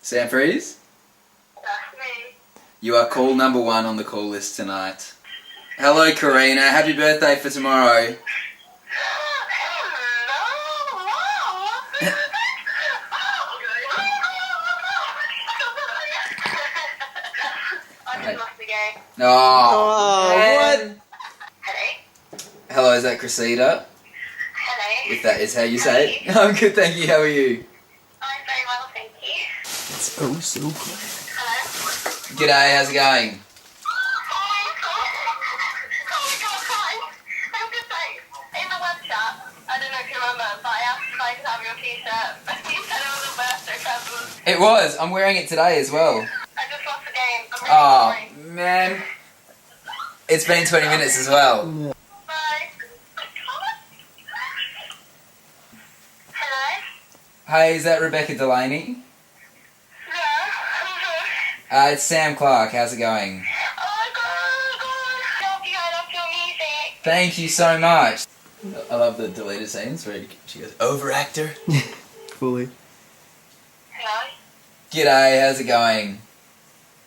Sam Freeze? That's me. You are call number 1 on the call list tonight. Hello, Karina. Happy birthday for tomorrow. I just lost the game. Oh, what? Hello? Hello, is that Cressida? Hello? If that is how you say it. I'm good, thank you. How are you? I'm very well, thank you. It's oh so good. Hello? G'day, how's it going? I'm good, thanks. In the web chat, I don't know if you remember, but I asked if I could have your t-shirt, but you said it was a birthday present. It was. I'm wearing it today as well. I just lost the game. I'm really Oh, sorry. man. It's been 20 minutes as well. Bye. Hello? Hey, is that Rebecca Delaney? Yeah. It's Sam Clark. How's it going? Oh, God. Love you, I love your music. Thank you so much. I love the deleted scenes where she goes, overactor. Fully. Hello? G'day, how's it going?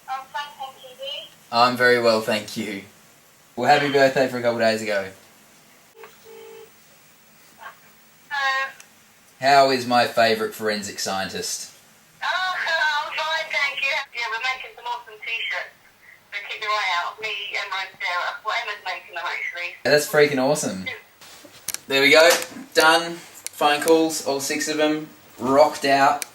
I'm fine, thank you. I'm very well, thank you. Well, happy birthday for a couple of days ago. How is my favourite forensic scientist? Oh, I'm fine, thank you. Yeah, we're making some awesome t-shirts. So keep your eye out. Me, Emma and Sarah. Well, Emma's making them, actually. That's freaking awesome. There we go. Done. Phone calls, all 6 of them. Rocked out.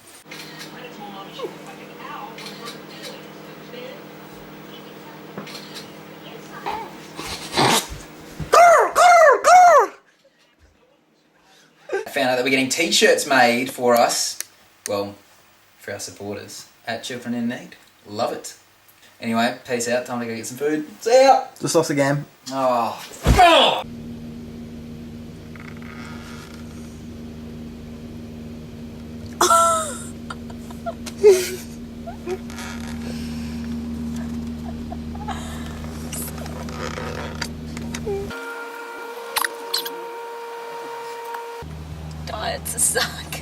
I found out that we're getting t-shirts made for us. Well, for our supporters at Children in Need. Love it. Anyway, peace out. Time to go get some food. See ya! Just lost the game. Oh. Diets suck.